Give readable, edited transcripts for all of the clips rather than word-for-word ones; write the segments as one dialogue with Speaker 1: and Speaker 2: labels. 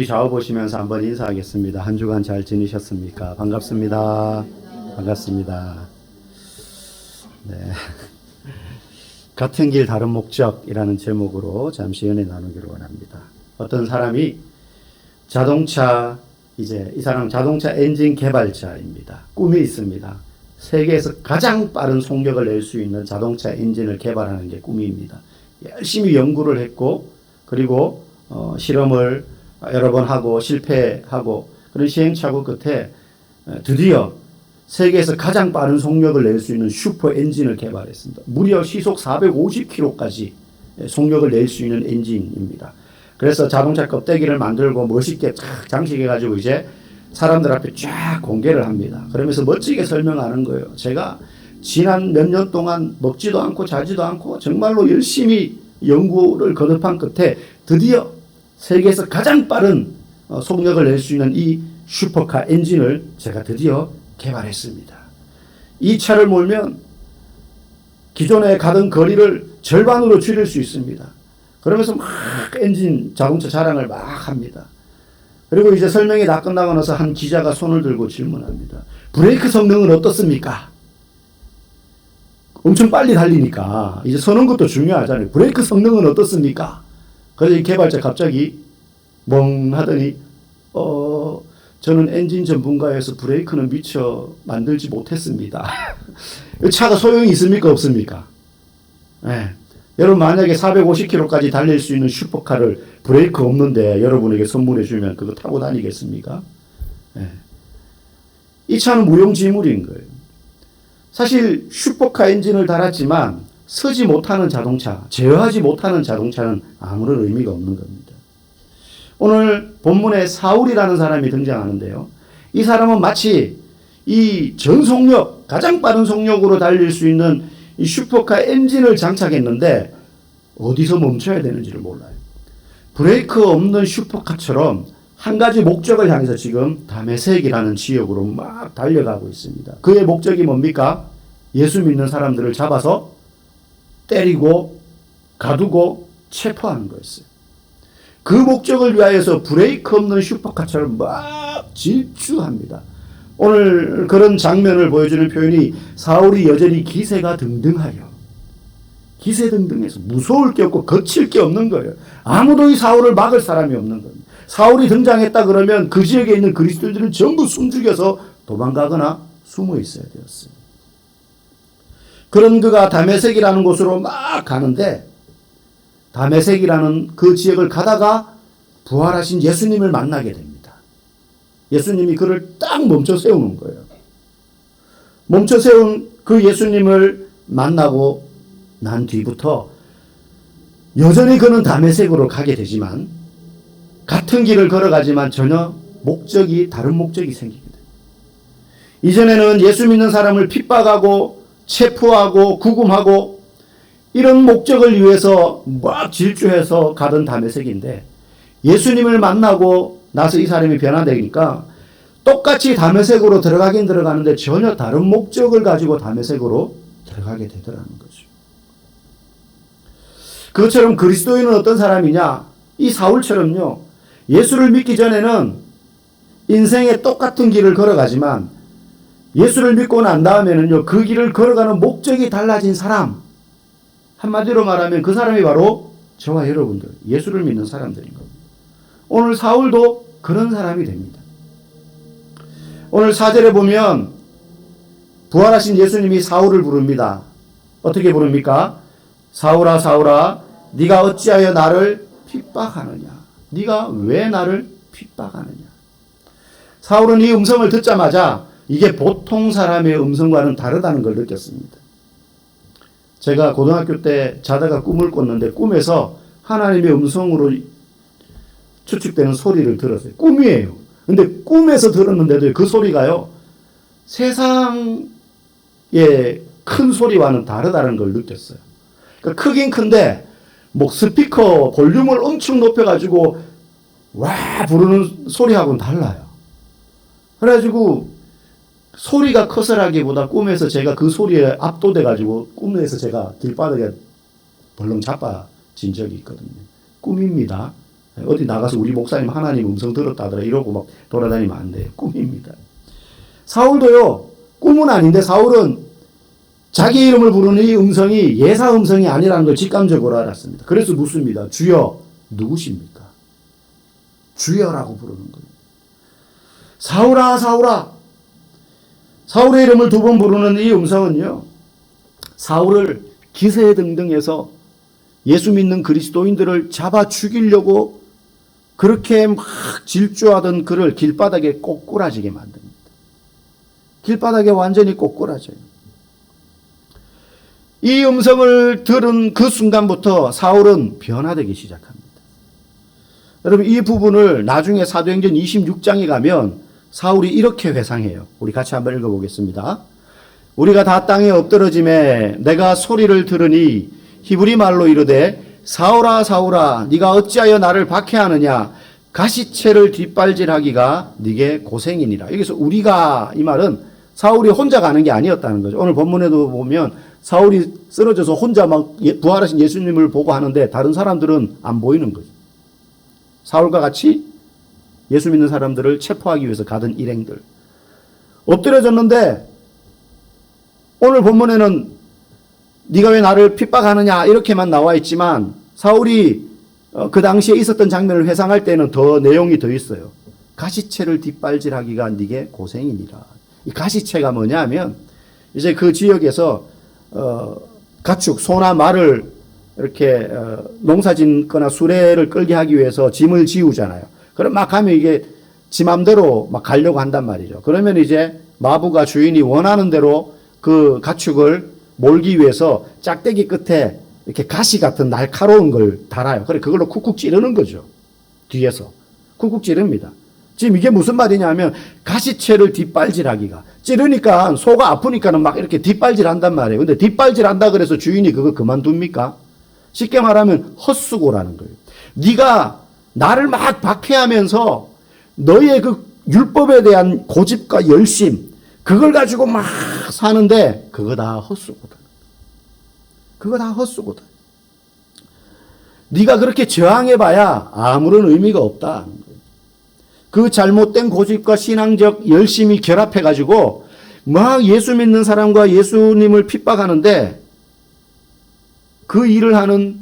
Speaker 1: 좌우 보시면서 한번 인사하겠습니다. 한 주간 잘 지내셨습니까? 반갑습니다. 반갑습니다. 네. 같은 길 다른 목적이라는 제목으로 잠시 은혜 나누기를 원합니다. 어떤 사람이 이 사람 자동차 엔진 개발자입니다. 꿈이 있습니다. 세계에서 가장 빠른 속력을 낼 수 있는 자동차 엔진을 개발하는 게 꿈입니다. 열심히 연구를 했고, 그리고 실험을 여러 번 하고 실패하고 그런 시행착오 끝에 드디어 세계에서 가장 빠른 속력을 낼 수 있는 슈퍼 엔진을 개발했습니다. 무려 시속 450km까지 속력을 낼 수 있는 엔진입니다. 그래서 자동차 껍데기를 만들고 멋있게 쫙 장식해가지고 이제 사람들 앞에 쫙 공개를 합니다. 그러면서 멋지게 설명하는 거예요. 제가 지난 몇 년 동안 먹지도 않고 자지도 않고 정말로 열심히 연구를 거듭한 끝에 드디어 세계에서 가장 빠른 속력을 낼 수 있는 이 슈퍼카 엔진을 제가 드디어 개발했습니다. 이 차를 몰면 기존에 가던 거리를 절반으로 줄일 수 있습니다. 그러면서 막 자동차 자랑을 막 합니다. 그리고 이제 설명이 다 끝나고 나서 한 기자가 손을 들고 질문합니다. 브레이크 성능은 어떻습니까? 엄청 빨리 달리니까 이제 서는 것도 중요하잖아요. 브레이크 성능은 어떻습니까? 그래서 이 개발자 갑자기 멍 하더니 저는 엔진 전문가여서 브레이크는 미처 만들지 못했습니다. 이 차가 소용이 있습니까? 없습니까? 네. 여러분 만약에 450km까지 달릴 수 있는 슈퍼카를 브레이크 없는데 여러분에게 선물해 주면 그거 타고 다니겠습니까? 네. 이 차는 무용지물인 거예요. 사실 슈퍼카 엔진을 달았지만 서지 못하는 자동차, 제어하지 못하는 자동차는 아무런 의미가 없는 겁니다. 오늘 본문에 사울이라는 사람이 등장하는데요. 이 사람은 마치 이 전속력, 가장 빠른 속력으로 달릴 수 있는 이 슈퍼카 엔진을 장착했는데 어디서 멈춰야 되는지를 몰라요. 브레이크 없는 슈퍼카처럼 한 가지 목적을 향해서 지금 다메섹이라는 지역으로 막 달려가고 있습니다. 그의 목적이 뭡니까? 예수 믿는 사람들을 잡아서 때리고 가두고 체포하는 거였어요. 그 목적을 위하여서 브레이크 없는 슈퍼카처럼 막 질주합니다. 오늘 그런 장면을 보여주는 표현이 사울이 여전히 기세가 등등하여, 기세등등해서 무서울 게 없고 거칠 게 없는 거예요. 아무도 이 사울을 막을 사람이 없는 겁니다. 사울이 등장했다 그러면 그 지역에 있는 그리스도인들은 전부 숨죽여서 도망가거나 숨어 있어야 되었어요. 그런 그가 다메섹이라는 곳으로 막 가는데 다메섹이라는 그 지역을 가다가 부활하신 예수님을 만나게 됩니다. 예수님이 그를 딱 멈춰 세우는 거예요. 멈춰 세운 그 예수님을 만나고 난 뒤부터 여전히 그는 다메섹으로 가게 되지만 같은 길을 걸어가지만 전혀 다른 목적이 생기게 됩니다. 이전에는 예수 믿는 사람을 핍박하고 체포하고 구금하고 이런 목적을 위해서 막 질주해서 가던 다메섹인데 예수님을 만나고 나서 이 사람이 변화되니까 똑같이 다메섹으로 들어가긴 들어가는데 전혀 다른 목적을 가지고 다메섹으로 들어가게 되더라는 거죠. 그것처럼 그리스도인은 어떤 사람이냐? 이 사울처럼요. 예수를 믿기 전에는 인생의 똑같은 길을 걸어가지만 예수를 믿고 난 다음에는요. 그 길을 걸어가는 목적이 달라진 사람. 한마디로 말하면 그 사람이 바로 저와 여러분들, 예수를 믿는 사람들인 겁니다. 오늘 사울도 그런 사람이 됩니다. 오늘 4절에 보면 부활하신 예수님이 사울을 부릅니다. 어떻게 부릅니까? 사울아 사울아 네가 어찌하여 나를 핍박하느냐? 네가 왜 나를 핍박하느냐? 사울은 이 음성을 듣자마자 이게 보통 사람의 음성과는 다르다는 걸 느꼈습니다. 제가 고등학교 때 자다가 꿈을 꿨는데 꿈에서 하나님의 음성으로 추측되는 소리를 들었어요. 꿈이에요. 근데 꿈에서 들었는데도 그 소리가요. 세상의 큰 소리와는 다르다는 걸 느꼈어요. 그러니까 크긴 큰데 뭐 스피커 볼륨을 엄청 높여가지고 와 부르는 소리하고는 달라요. 그래가지고 소리가 커서라기보다 꿈에서 제가 그 소리에 압도돼가지고 꿈에서 제가 길바닥에 벌렁 자빠진 적이 있거든요. 꿈입니다. 어디 나가서 우리 목사님 하나님 음성 들었다 하더라 이러고 막 돌아다니면 안 돼요. 꿈입니다. 사울도요, 꿈은 아닌데 사울은 자기 이름을 부르는 이 음성이 예사 음성이 아니라는 걸 직감적으로 알았습니다. 그래서 묻습니다. 주여, 누구십니까? 주여라고 부르는 거예요. 사울아, 사울아. 사울의 이름을 두 번 부르는 이 음성은요, 사울을 기세등등해서 예수 믿는 그리스도인들을 잡아 죽이려고 그렇게 막 질주하던 그를 길바닥에 꼬꾸라지게 만듭니다. 길바닥에 완전히 꼬꾸라져요. 이 음성을 들은 그 순간부터 사울은 변화되기 시작합니다. 여러분, 이 부분을 나중에 사도행전 26장에 가면 사울이 이렇게 회상해요. 우리 같이 한번 읽어보겠습니다. 우리가 다 땅에 엎드러짐에 내가 소리를 들으니 히브리 말로 이르되 사울아 사울아 네가 어찌하여 나를 박해하느냐 가시채를 뒷발질하기가 네게 고생이니라. 여기서 우리가 이 말은 사울이 혼자 가는 게 아니었다는 거죠. 오늘 본문에도 보면 사울이 쓰러져서 혼자 막 부활하신 예수님을 보고 하는데 다른 사람들은 안 보이는 거죠. 사울과 같이 예수 믿는 사람들을 체포하기 위해서 가던 일행들. 엎드려졌는데 오늘 본문에는 네가 왜 나를 핍박하느냐 이렇게만 나와 있지만 사울이 그 당시에 있었던 장면을 회상할 때는 더 내용이 더 있어요. 가시채를 뒷발질하기가 네게 고생이니라. 이 가시채가 뭐냐면 이제 그 지역에서 가축, 소나 말을 이렇게 농사 짓거나 수레를 끌게 하기 위해서 짐을 지우잖아요. 그럼 막 가면 이게 지 맘대로 막 가려고 한단 말이죠. 그러면 이제 마부가 주인이 원하는 대로 그 가축을 몰기 위해서 짝대기 끝에 이렇게 가시 같은 날카로운 걸 달아요. 그래 그걸로 쿡쿡 찌르는 거죠. 뒤에서 쿡쿡 찌릅니다. 지금 이게 무슨 말이냐면 가시채를 뒷발질하기가 찌르니까 소가 아프니까는 막 이렇게 뒷발질한단 말이에요. 근데 뒷발질한다 그래서 주인이 그거 그만둡니까? 쉽게 말하면 헛수고라는 거예요. 네가 나를 막 박해하면서 너의 그 율법에 대한 고집과 열심 그걸 가지고 막 사는데 그거 다 헛수고다. 그거 다 헛수고다. 네가 그렇게 저항해봐야 아무런 의미가 없다. 그 잘못된 고집과 신앙적 열심이 결합해가지고 막 예수 믿는 사람과 예수님을 핍박하는데 그 일을 하는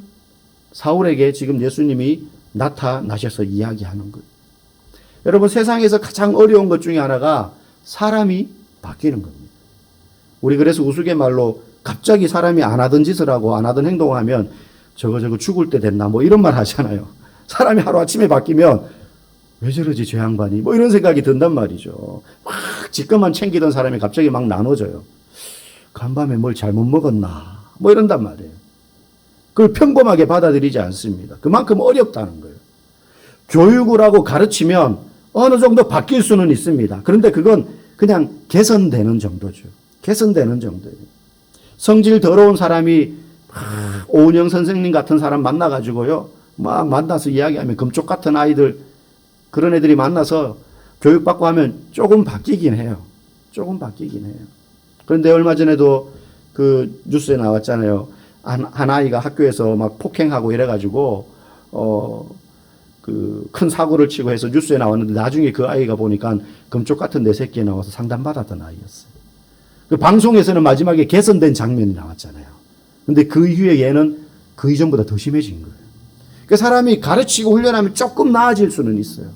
Speaker 1: 사울에게 지금 예수님이 나타나셔서 이야기하는 거예요. 여러분, 세상에서 가장 어려운 것 중에 하나가 사람이 바뀌는 겁니다. 우리 그래서 우스갯말로 갑자기 사람이 안 하던 짓을 하고 안 하던 행동을 하면 저거 죽을 때 됐나 뭐 이런 말 하잖아요. 사람이 하루아침에 바뀌면 왜 저러지 저 양반이 뭐 이런 생각이 든단 말이죠. 막 지금만 챙기던 사람이 갑자기 막 나눠져요. 간밤에 뭘 잘못 먹었나 뭐 이런단 말이에요. 그걸 평범하게 받아들이지 않습니다. 그만큼 어렵다는 거예요. 교육을 하고 가르치면 어느 정도 바뀔 수는 있습니다. 그런데 그건 그냥 개선되는 정도죠. 개선되는 정도예요. 성질 더러운 사람이 오은영 선생님 같은 사람 만나가지고요. 막 만나서 이야기하면 금쪽 같은 아이들 그런 애들이 만나서 교육받고 하면 조금 바뀌긴 해요. 조금 바뀌긴 해요. 그런데 얼마 전에도 그 뉴스에 나왔잖아요. 한 아이가 학교에서 막 폭행하고 이래가지고 그 큰 사고를 치고 해서 뉴스에 나왔는데 나중에 그 아이가 보니까 금쪽 같은 내 새끼에 나와서 상담받았던 아이였어요. 그 방송에서는 마지막에 개선된 장면이 나왔잖아요. 근데 그 이후에 얘는 그 이전보다 더 심해진 거예요. 그 사람이 가르치고 훈련하면 조금 나아질 수는 있어요.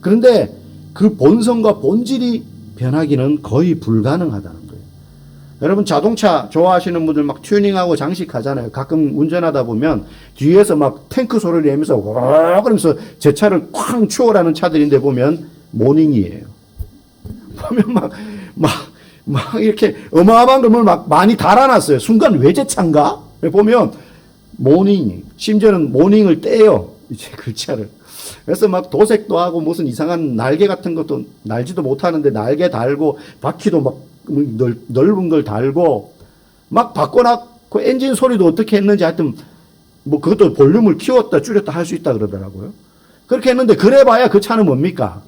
Speaker 1: 그런데 그 본성과 본질이 변하기는 거의 불가능하다는 거예요. 여러분 자동차 좋아하시는 분들 막 튜닝하고 장식하잖아요. 가끔 운전하다 보면 뒤에서 막 탱크 소리를 내면서 와 그러면서 제 차를 쾅 추월하는 차들인데 보면 모닝이에요. 보면 막 이렇게 어마어마한 걸 막 많이 달아놨어요. 순간 외제차인가? 보면 모닝, 심지어는 모닝을 떼요. 이제 글자를. 그래서 막 도색도 하고 무슨 이상한 날개 같은 것도 날지도 못하는데 날개 달고 바퀴도 막 넓은 걸 달고 막 바꿔놨고 엔진 소리도 어떻게 했는지 하여튼 뭐 그것도 볼륨을 키웠다 줄였다 할 수 있다 그러더라고요. 그렇게 했는데 그래봐야 그 차는 뭡니까?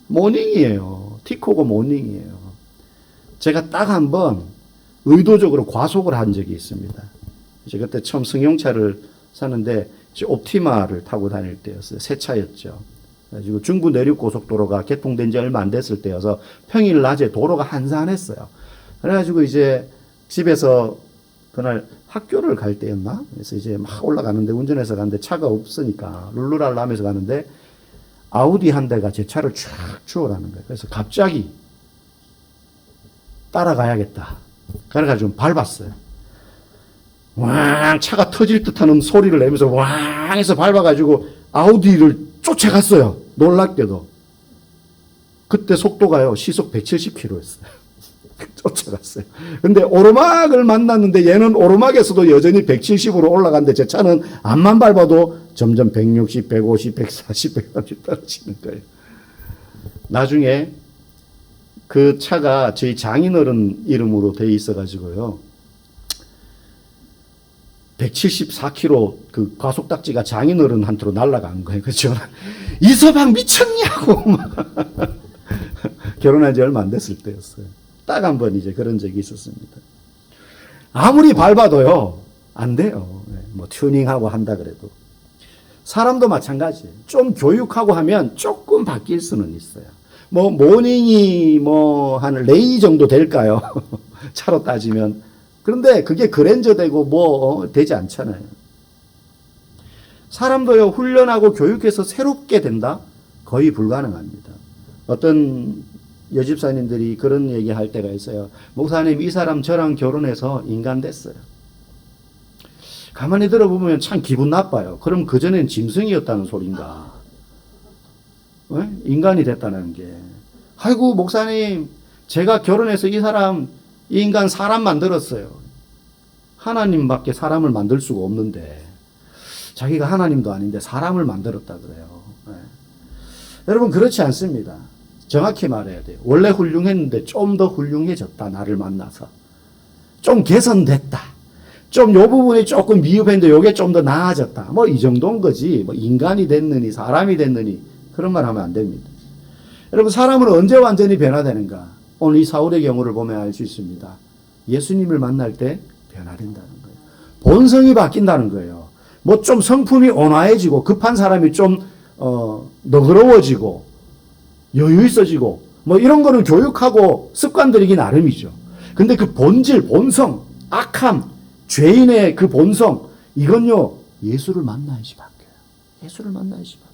Speaker 1: 모닝이에요. 티코고 모닝이에요. 제가 딱 한 번 의도적으로 과속을 한 적이 있습니다. 이제 그때 처음 승용차를 샀는데 옵티마를 타고 다닐 때였어요. 새 차였죠. 그래가지고 중부 내륙고속도로가 개통된 지 얼마 안 됐을 때여서 평일 낮에 도로가 한산했어요. 그래가지고 이제 집에서 그날 학교를 갈 때였나? 그래서 이제 막 올라가는데 운전해서 가는데 차가 없으니까 룰루랄라 하면서 가는데 아우디 한 대가 제 차를 쫙 주워라는 거예요. 그래서 갑자기 따라가야겠다. 그래가지고 밟았어요. 왕 차가 터질 듯한 소리를 내면서 왕 해서 밟아가지고 아우디를 쫓아갔어요. 놀랍게도. 그때 속도가요. 시속 170km였어요. 쫓아갔어요. 근데 오르막을 만났는데 얘는 오르막에서도 여전히 170으로 올라갔는데 제 차는 앞만 밟아도 점점 160, 150, 140, 130 떨어지는 거예요. 나중에 그 차가 저희 장인어른 이름으로 돼 있어가지고요. 174km 그 과속딱지가 장인어른한테로 날아간 거예요. 그렇죠? 이서방 미쳤냐고 결혼한 지 얼마 안 됐을 때였어요. 딱 한 번 이제 그런 적이 있었습니다. 아무리 밟아도요, 안 돼요. 뭐 튜닝하고 한다 그래도. 사람도 마찬가지예요. 좀 교육하고 하면 조금 바뀔 수는 있어요. 뭐 모닝이 뭐 한 레이 정도 될까요? 차로 따지면. 그런데 그게 그랜저 되고 뭐 되지 않잖아요. 사람도요, 훈련하고 교육해서 새롭게 된다? 거의 불가능합니다. 어떤 여집사님들이 그런 얘기 할 때가 있어요. 목사님, 이 사람 저랑 결혼해서 인간 됐어요. 가만히 들어보면 참 기분 나빠요. 그럼 그전엔 짐승이었다는 소린가? 왜? 인간이 됐다는 게. 아이고, 목사님, 제가 결혼해서 이 사람, 이 인간 사람 만들었어요. 하나님밖에 사람을 만들 수가 없는데, 자기가 하나님도 아닌데 사람을 만들었다 그래요. 네. 여러분, 그렇지 않습니다. 정확히 말해야 돼요. 원래 훌륭했는데 좀 더 훌륭해졌다. 나를 만나서. 좀 개선됐다. 좀 요 부분이 조금 미흡했는데 요게 좀 더 나아졌다. 뭐 이 정도인 거지. 뭐 인간이 됐느니 사람이 됐느니 그런 말 하면 안 됩니다. 여러분, 사람은 언제 완전히 변화되는가? 오늘 이 사울의 경우를 보면 알 수 있습니다. 예수님을 만날 때 변화된다는 거예요. 본성이 바뀐다는 거예요. 뭐 좀 성품이 온화해지고 급한 사람이 좀 너그러워지고 여유 있어지고 뭐 이런 거는 교육하고 습관들이기 나름이죠. 근데 그 본질, 본성, 악함, 죄인의 그 본성, 이건요, 예수를 만나야지 바뀌어요. 예수를 만나야지 바뀌어요.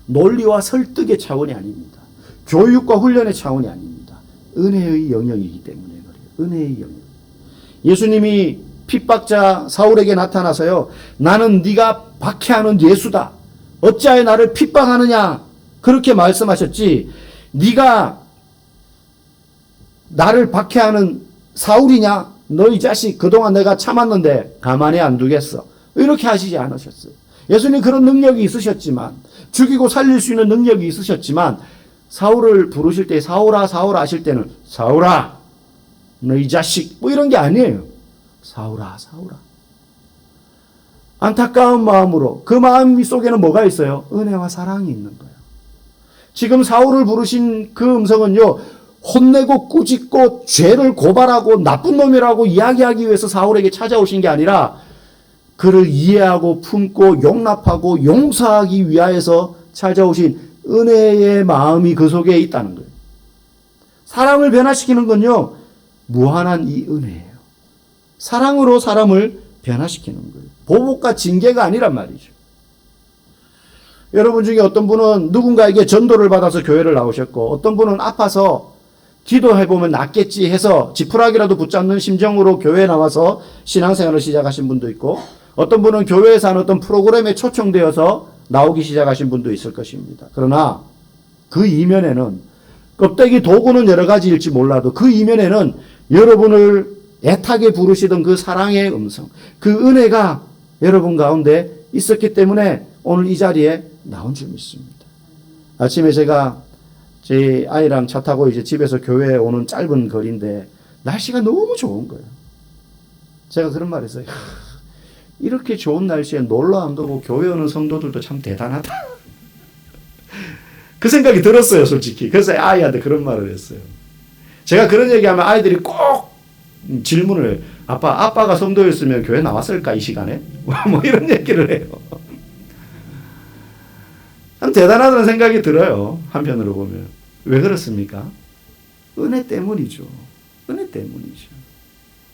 Speaker 1: 논리와 설득의 차원이 아닙니다. 교육과 훈련의 차원이 아닙니다. 은혜의 영역이기 때문에 그래요. 은혜의 영역. 예수님이 핍박자 사울에게 나타나서요, 나는 네가 박해하는 예수다. 어찌하여 나를 핍박하느냐? 그렇게 말씀하셨지, 네가 나를 박해하는 사울이냐? 너희 자식 그동안 내가 참았는데 가만히 안 두겠어. 이렇게 하시지 않으셨어요. 예수님 그런 능력이 있으셨지만, 죽이고 살릴 수 있는 능력이 있으셨지만, 사울을 부르실 때 사울아 사울아 하실 때는 사울아 너희 자식 뭐 이런 게 아니에요. 사울아 사울아. 안타까운 마음으로, 그 마음 속에는 뭐가 있어요? 은혜와 사랑이 있는 거예요. 지금 사울을 부르신 그 음성은요, 혼내고 꾸짖고 죄를 고발하고 나쁜 놈이라고 이야기하기 위해서 사울에게 찾아오신 게 아니라 그를 이해하고 품고 용납하고 용서하기 위하여서 찾아오신 은혜의 마음이 그 속에 있다는 거예요. 사람을 변화시키는 건요, 무한한 이 은혜예요. 사랑으로 사람을 변화시키는 거예요. 보복과 징계가 아니란 말이죠. 여러분 중에 어떤 분은 누군가에게 전도를 받아서 교회를 나오셨고, 어떤 분은 아파서 기도해보면 낫겠지 해서 지푸라기라도 붙잡는 심정으로 교회에 나와서 신앙생활을 시작하신 분도 있고, 어떤 분은 교회에서 하는 어떤 프로그램에 초청되어서 나오기 시작하신 분도 있을 것입니다. 그러나 그 이면에는, 껍데기 도구는 여러 가지일지 몰라도 그 이면에는 여러분을 애타게 부르시던 그 사랑의 음성, 그 은혜가 여러분 가운데 있었기 때문에 오늘 이 자리에 나온 줄 믿습니다. 아침에 제가 제 아이랑 차 타고 이제 집에서 교회에 오는 짧은 거리인데 날씨가 너무 좋은 거예요. 제가 그런 말 했어요. 이렇게 좋은 날씨에 놀러 안 가고 교회 오는 성도들도 참 대단하다. 그 생각이 들었어요, 솔직히. 그래서 아이한테 그런 말을 했어요. 제가 그런 얘기하면 아이들이 꼭 질문을, 아빠가 성도였으면 교회 나왔을까 이 시간에? 뭐 이런 얘기를 해요. 참 대단하다는 생각이 들어요. 한편으로 보면. 왜 그렇습니까? 은혜 때문이죠. 은혜 때문이죠.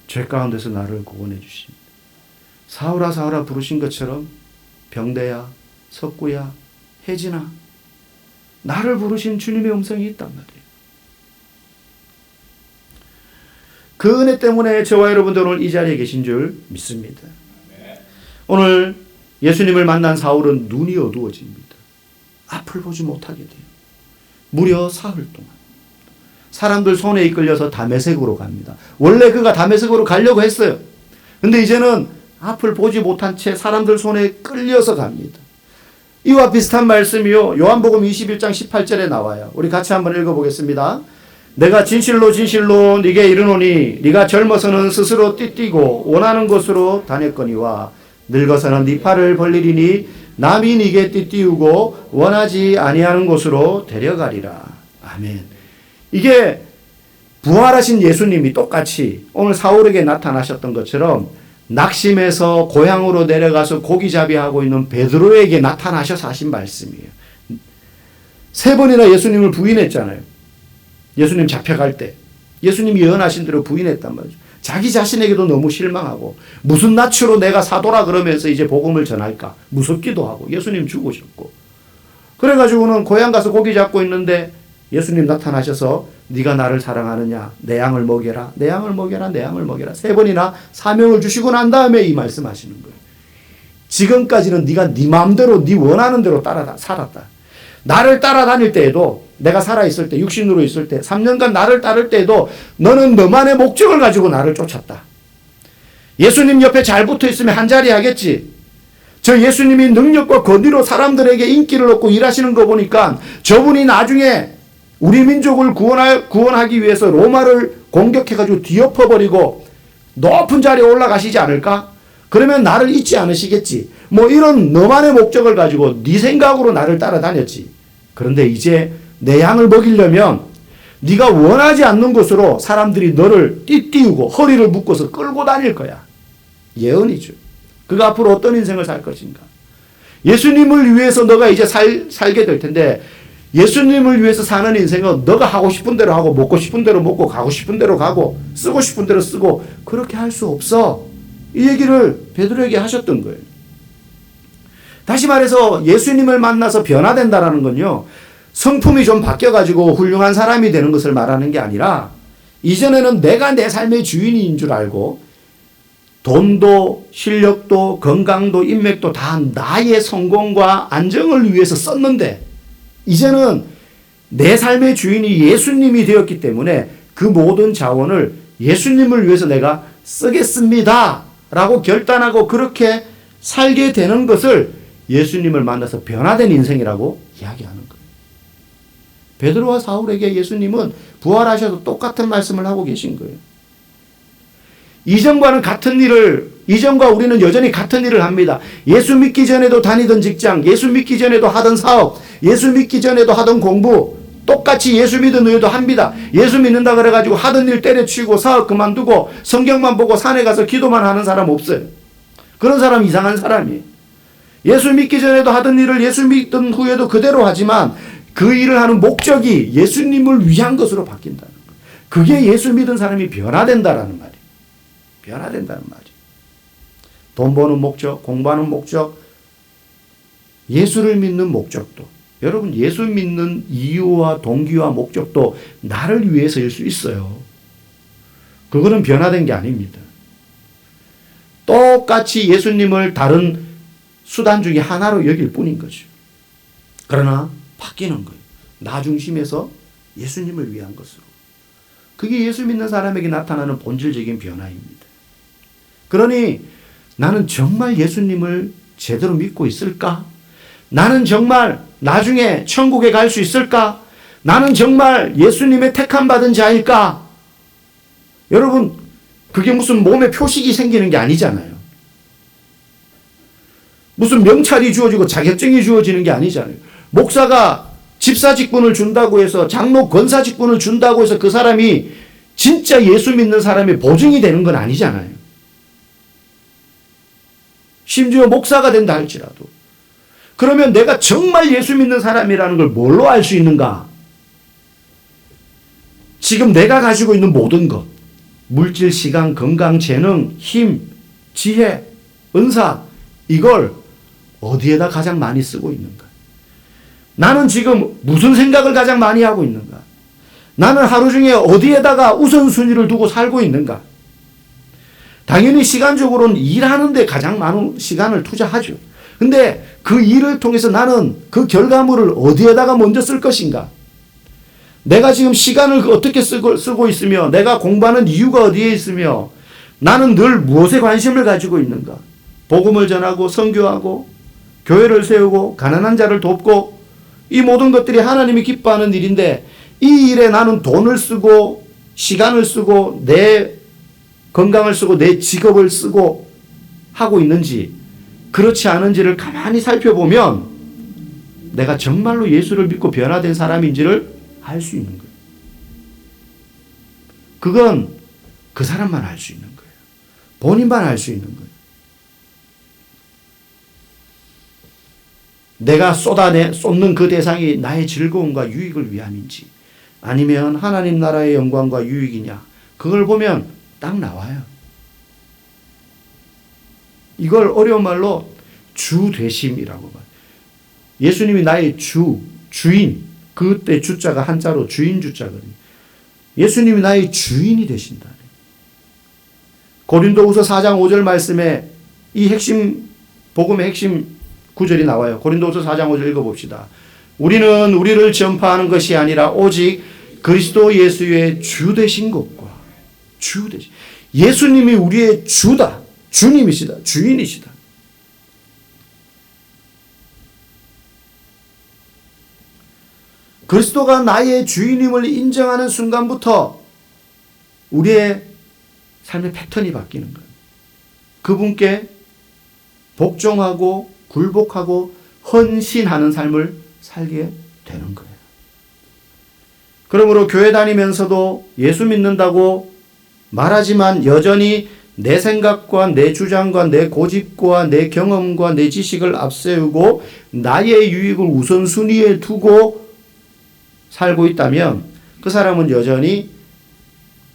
Speaker 1: 죄 가운데서 나를 구원해 주신 사울아 사울아 부르신 것처럼 병대야 석구야 혜진아 나를 부르신 주님의 음성이 있단 말이에요. 그 은혜 때문에 저와 여러분들 오늘 이 자리에 계신 줄 믿습니다. 오늘 예수님을 만난 사울은 눈이 어두워집니다. 앞을 보지 못하게 돼요. 무려 사흘 동안. 사람들 손에 이끌려서 다메섹으로 갑니다. 원래 그가 다메섹으로 가려고 했어요. 근데 이제는 앞을 보지 못한 채 사람들 손에 끌려서 갑니다. 이와 비슷한 말씀이요. 요한복음 21장 18절에 나와요. 우리 같이 한번 읽어보겠습니다. 내가 진실로 진실로 네게 이르노니 네가 젊어서는 스스로 띠뛰고 원하는 곳으로 다녔거니와 늙어서는 네 팔을 벌리리니 남이 네게 띠띠우고 원하지 아니하는 곳으로 데려가리라. 아멘. 이게 부활하신 예수님이 똑같이 오늘 사울에게 나타나셨던 것처럼 낙심해서 고향으로 내려가서 고기잡이하고 있는 베드로에게 나타나셔서 하신 말씀이에요. 3번이나 예수님을 부인했잖아요. 예수님 잡혀갈 때 예수님이 예언하신 대로 부인했단 말이죠. 자기 자신에게도 너무 실망하고 무슨 낯으로 내가 사도라 그러면서 이제 복음을 전할까 무섭기도 하고 예수님 죽으셨고 그래가지고는 고향 가서 고기 잡고 있는데 예수님 나타나셔서 네가 나를 사랑하느냐 내 양을 먹여라 내 양을 먹여라 내 양을 먹여라 3번이나 사명을 주시고 난 다음에 이 말씀하시는 거예요. 지금까지는 네가 네 마음대로 네 원하는 대로 살았다. 나를 따라다닐 때에도 내가 살아있을 때 육신으로 있을 때 3년간 나를 따를 때에도 너는 너만의 목적을 가지고 나를 쫓았다. 예수님 옆에 잘 붙어있으면 한자리 하겠지. 저 예수님이 능력과 권위로 사람들에게 인기를 얻고 일하시는 거 보니까 저분이 나중에 우리 민족을 구원하기 위해서 로마를 공격해가지고 뒤엎어버리고 높은 자리에 올라가시지 않을까? 그러면 나를 잊지 않으시겠지. 뭐 이런 너만의 목적을 가지고 네 생각으로 나를 따라다녔지. 그런데 이제 내 양을 먹이려면 네가 원하지 않는 곳으로 사람들이 너를 띠띠우고 허리를 묶어서 끌고 다닐 거야. 예언이죠. 그가 앞으로 어떤 인생을 살 것인가. 예수님을 위해서 너가 이제 살게 될 텐데 예수님을 위해서 사는 인생은 너가 하고 싶은 대로 하고 먹고 싶은 대로 먹고 가고 싶은 대로 가고 쓰고 싶은 대로 쓰고 그렇게 할 수 없어. 이 얘기를 베드로에게 하셨던 거예요. 다시 말해서 예수님을 만나서 변화된다라는 건요. 성품이 좀 바뀌어가지고 훌륭한 사람이 되는 것을 말하는 게 아니라 이전에는 내가 내 삶의 주인인 줄 알고 돈도 실력도 건강도 인맥도 다 나의 성공과 안정을 위해서 썼는데 이제는 내 삶의 주인이 예수님이 되었기 때문에 그 모든 자원을 예수님을 위해서 내가 쓰겠습니다 라고 결단하고 그렇게 살게 되는 것을 예수님을 만나서 변화된 인생이라고 이야기하는 거예요. 베드로와 사울에게 예수님은 부활하셔서 똑같은 말씀을 하고 계신 거예요. 이전과 우리는 여전히 같은 일을 합니다. 예수 믿기 전에도 다니던 직장, 예수 믿기 전에도 하던 사업, 예수 믿기 전에도 하던 공부, 똑같이 예수 믿은 후에도 합니다. 예수 믿는다 그래가지고 하던 일 때려치우고 사업 그만두고 성경만 보고 산에 가서 기도만 하는 사람 없어요. 그런 사람 이상한 사람이에요. 예수 믿기 전에도 하던 일을 예수 믿던 후에도 그대로 하지만 그 일을 하는 목적이 예수님을 위한 것으로 바뀐다는 거예요. 그게 예수 믿은 사람이 변화된다라는 말이에요. 변화된다는 말이에요. 돈 버는 목적, 공부하는 목적, 예수를 믿는 목적도 여러분 예수 믿는 이유와 동기와 목적도 나를 위해서일 수 있어요. 그거는 변화된 게 아닙니다. 똑같이 예수님을 다른 수단 중에 하나로 여길 뿐인 거죠. 그러나 바뀌는 거예요. 나 중심에서 예수님을 위한 것으로. 그게 예수 믿는 사람에게 나타나는 본질적인 변화입니다. 그러니 나는 정말 예수님을 제대로 믿고 있을까? 나는 정말 나중에 천국에 갈 수 있을까? 나는 정말 예수님의 택함 받은 자일까? 여러분, 그게 무슨 몸에 표식이 생기는 게 아니잖아요. 무슨 명찰이 주어지고 자격증이 주어지는 게 아니잖아요. 목사가 집사 직분을 준다고 해서 장로 권사 직분을 준다고 해서 그 사람이 진짜 예수 믿는 사람이 보증이 되는 건 아니잖아요. 심지어 목사가 된다 할지라도. 그러면 내가 정말 예수 믿는 사람이라는 걸 뭘로 알 수 있는가? 지금 내가 가지고 있는 모든 것, 물질, 시간, 건강, 재능, 힘, 지혜, 은사, 이걸 어디에다 가장 많이 쓰고 있는가? 나는 지금 무슨 생각을 가장 많이 하고 있는가? 나는 하루 중에 어디에다가 우선순위를 두고 살고 있는가? 당연히 시간적으로는 일하는 데 가장 많은 시간을 투자하죠. 근데 그 일을 통해서 나는 그 결과물을 어디에다가 먼저 쓸 것인가? 내가 지금 시간을 어떻게 쓰고 있으며 내가 공부하는 이유가 어디에 있으며 나는 늘 무엇에 관심을 가지고 있는가? 복음을 전하고 선교하고 교회를 세우고 가난한 자를 돕고 이 모든 것들이 하나님이 기뻐하는 일인데 이 일에 나는 돈을 쓰고 시간을 쓰고 내 건강을 쓰고 내 직업을 쓰고 하고 있는지 그렇지 않은지를 가만히 살펴보면 내가 정말로 예수를 믿고 변화된 사람인지를 알 수 있는 거예요. 그건 그 사람만 알 수 있는 거예요. 본인만 알 수 있는 거예요. 내가 쏟는 그 대상이 나의 즐거움과 유익을 위함인지 아니면 하나님 나라의 영광과 유익이냐 그걸 보면 딱 나와요. 이걸 어려운 말로 주되심이라고 봐요. 예수님이 나의 주인, 그때 주자가 한자로 주인 주자거든요. 예수님이 나의 주인이 되신다. 고린도후서 4장 5절 말씀에 이 핵심 복음의 핵심 구절이 나와요. 고린도후서 4장 5절 읽어봅시다. 우리는 우리를 전파하는 것이 아니라 오직 그리스도 예수의 주 되신 것과 주 되신 예수님이 우리의 주다. 주님이시다. 주인이시다. 그리스도가 나의 주인임을 인정하는 순간부터 우리의 삶의 패턴이 바뀌는 거예요. 그분께 복종하고 굴복하고 헌신하는 삶을 살게 되는 거예요. 그러므로 교회 다니면서도 예수 믿는다고 말하지만 여전히 내 생각과 내 주장과 내 고집과 내 경험과 내 지식을 앞세우고 나의 유익을 우선순위에 두고 살고 있다면 그 사람은 여전히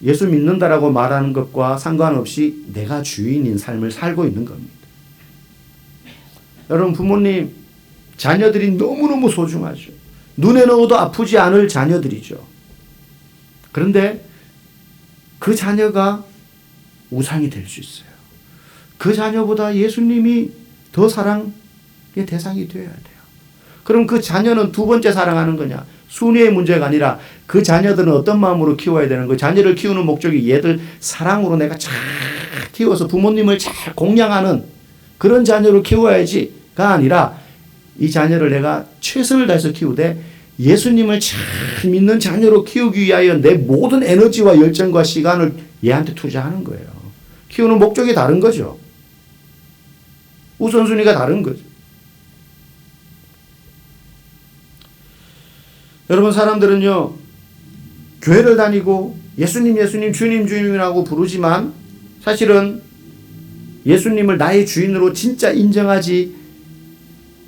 Speaker 1: 예수 믿는다라고 말하는 것과 상관없이 내가 주인인 삶을 살고 있는 겁니다. 여러분 부모님 자녀들이 너무너무 소중하죠. 눈에 넣어도 아프지 않을 자녀들이죠. 그런데 그 자녀가 우상이 될 수 있어요. 그 자녀보다 예수님이 더 사랑의 대상이 되어야 돼요. 그럼 그 자녀는 두 번째 사랑하는 거냐? 순위의 문제가 아니라 그 자녀들은 어떤 마음으로 키워야 되는 거예요? 자녀를 키우는 목적이 얘들 사랑으로 내가 잘 키워서 부모님을 잘 공양하는 그런 자녀를 키워야지가 아니라 이 자녀를 내가 최선을 다해서 키우되 예수님을 잘 믿는 자녀로 키우기 위하여 내 모든 에너지와 열정과 시간을 얘한테 투자하는 거예요. 키우는 목적이 다른 거죠. 우선순위가 다른 거죠. 여러분 사람들은요. 교회를 다니고 예수님 주님 주님이라고 부르지만 사실은 예수님을 나의 주인으로 진짜 인정하지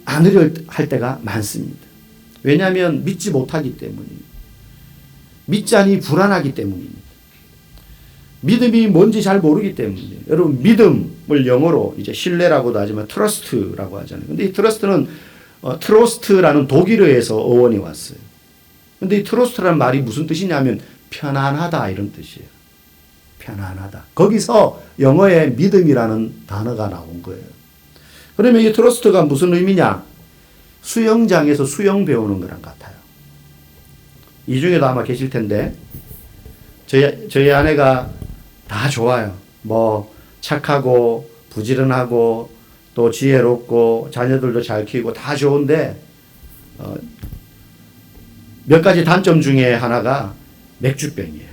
Speaker 1: 않으려 할 때가 많습니다. 왜냐하면 믿지 못하기 때문입니다. 믿자니 불안하기 때문입니다. 믿음이 뭔지 잘 모르기 때문이에요. 여러분 믿음을 영어로 이제 신뢰라고도 하지만 트러스트라고 하잖아요. 근데 이 트러스트는 트로스트라는 독일어에서 어원이 왔어요. 근데 이 트러스트라는 말이 무슨 뜻이냐면 편안하다 이런 뜻이에요. 편안하다. 거기서 영어에 믿음이라는 단어가 나온 거예요. 그러면 이 트러스트가 무슨 의미냐? 수영장에서 수영 배우는 거랑 같아요. 이 중에도 아마 계실 텐데 저희 아내가 다 좋아요. 뭐 착하고 부지런하고 또 지혜롭고 자녀들도 잘 키우고 다 좋은데 몇 가지 단점 중에 하나가 맥주병이에요.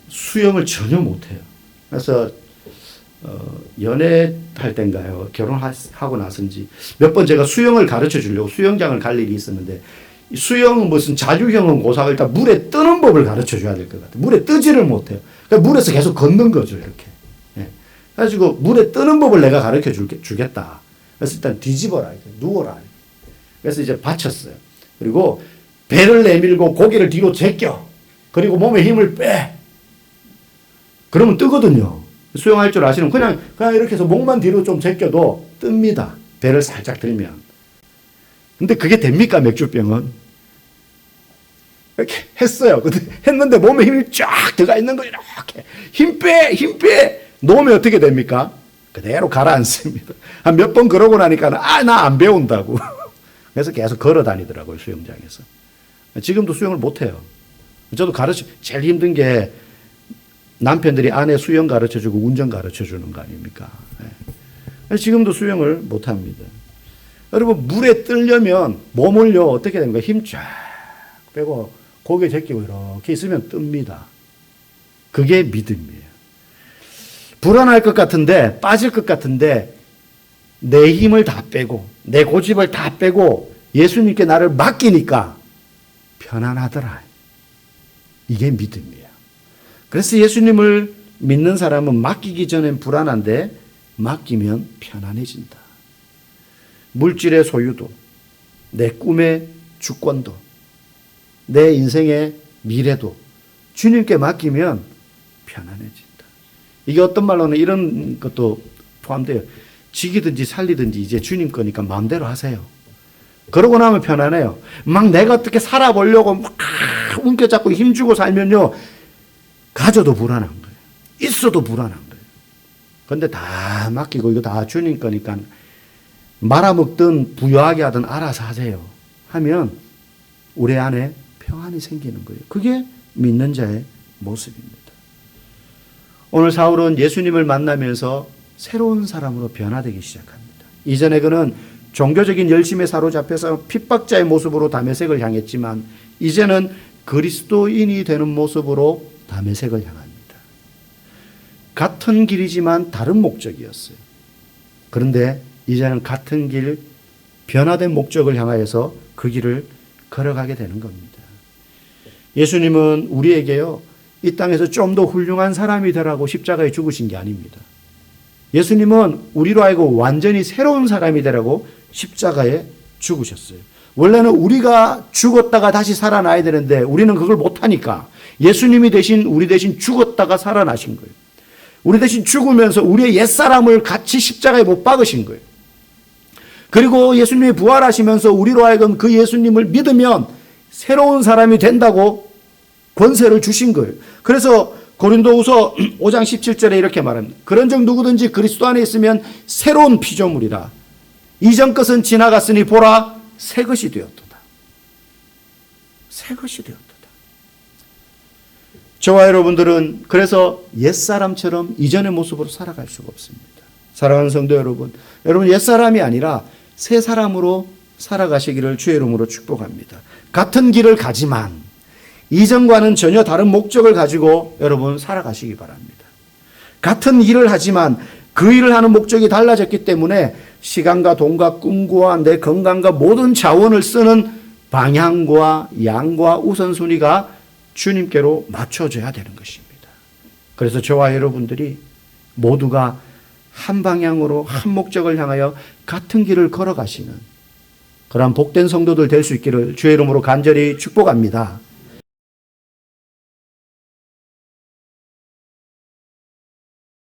Speaker 1: 수영을 전혀 못해요. 그래서 연애할 땐가요? 결혼하고 나선지 몇 번 제가 수영을 가르쳐 주려고 수영장을 갈 일이 있었는데 수영은 무슨 자유형은 고사가 일단 물에 뜨는 법을 가르쳐 줘야 될 것 같아요. 물에 뜨지를 못해요. 그러니까 물에서 계속 걷는 거죠. 이렇게. 예. 그래가지고 물에 뜨는 법을 내가 가르쳐 주겠다. 그래서 일단 뒤집어라. 누워라. 그래서 이제 받쳤어요. 그리고 배를 내밀고 고개를 뒤로 제껴. 그리고 몸에 힘을 빼. 그러면 뜨거든요. 수영할 줄 아시는 그냥 이렇게 해서 목만 뒤로 좀 제껴도 뜹니다. 배를 살짝 들면. 근데 그게 됩니까, 맥주병은? 이렇게 했어요. 근데 했는데 몸에 힘이 쫙 들어가 있는 거 이렇게. 힘 빼! 놓으면 어떻게 됩니까? 그대로 가라앉습니다. 한 몇 번 그러고 나니까, 나 안 배운다고. 그래서 계속 걸어 다니더라고요, 수영장에서. 지금도 수영을 못 해요. 저도 제일 힘든 게 남편들이 아내 수영 가르쳐 주고 운전 가르쳐 주는 거 아닙니까? 지금도 수영을 못 합니다. 여러분, 물에 뜨려면 몸을요, 어떻게 되는 거예요? 힘 쫙 빼고 고개 제끼고 이렇게 있으면 뜹니다. 그게 믿음이에요. 불안할 것 같은데, 빠질 것 같은데, 내 힘을 다 빼고, 내 고집을 다 빼고, 예수님께 나를 맡기니까 편안하더라. 이게 믿음이에요. 그래서 예수님을 믿는 사람은 맡기기 전엔 불안한데, 맡기면 편안해진다. 물질의 소유도, 내 꿈의 주권도, 내 인생의 미래도 주님께 맡기면 편안해진다. 이게 어떤 말로는 이런 것도 포함돼요. 지기든지 살리든지 이제 주님 거니까 마음대로 하세요. 그러고 나면 편안해요. 막 내가 어떻게 살아보려고 막 움켜잡고 힘주고 살면요, 가져도 불안한 거예요. 있어도 불안한 거예요. 그런데 다 맡기고 이거 다 주님 거니까 말아먹든 부유하게 하든 알아서 하세요 하면 우리 안에 평안이 생기는 거예요. 그게 믿는 자의 모습입니다. 오늘 사울은 예수님을 만나면서 새로운 사람으로 변화되기 시작합니다. 이전에 그는 종교적인 열심에 사로잡혀서 핍박자의 모습으로 다메섹을 향했지만 이제는 그리스도인이 되는 모습으로 다메섹을 향합니다. 같은 길이지만 다른 목적이었어요. 그런데 이제는 같은 길, 변화된 목적을 향하여서 그 길을 걸어가게 되는 겁니다. 예수님은 우리에게요, 이 땅에서 좀 더 훌륭한 사람이 되라고 십자가에 죽으신 게 아닙니다. 예수님은 우리로 하여금 완전히 새로운 사람이 되라고 십자가에 죽으셨어요. 원래는 우리가 죽었다가 다시 살아나야 되는데 우리는 그걸 못하니까 예수님이 대신 우리 대신 죽었다가 살아나신 거예요. 우리 대신 죽으면서 우리의 옛사람을 같이 십자가에 못 박으신 거예요. 그리고 예수님이 부활하시면서 우리로 하여금 그 예수님을 믿으면 새로운 사람이 된다고 권세를 주신 거예요. 그래서 고린도후서 5장 17절에 이렇게 말합니다. 그런즉 누구든지 그리스도 안에 있으면 새로운 피조물이라. 이전 것은 지나갔으니 보라 새 것이 되었도다. 새 것이 되었도다. 저와 여러분들은 그래서 옛사람처럼 이전의 모습으로 살아갈 수가 없습니다. 사랑하는 성도 여러분, 여러분 옛사람이 아니라 새 사람으로 살아가시기를 주의 이름으로 축복합니다. 같은 길을 가지만 이전과는 전혀 다른 목적을 가지고 여러분 살아가시기 바랍니다. 같은 일을 하지만 그 일을 하는 목적이 달라졌기 때문에 시간과 돈과 꿈과 내 건강과 모든 자원을 쓰는 방향과 양과 우선순위가 주님께로 맞춰져야 되는 것입니다. 그래서 저와 여러분들이 모두가 한 방향으로 한 목적을 향하여 같은 길을 걸어가시는 그러한 복된 성도들 될 수 있기를 주의 이름으로 간절히 축복합니다.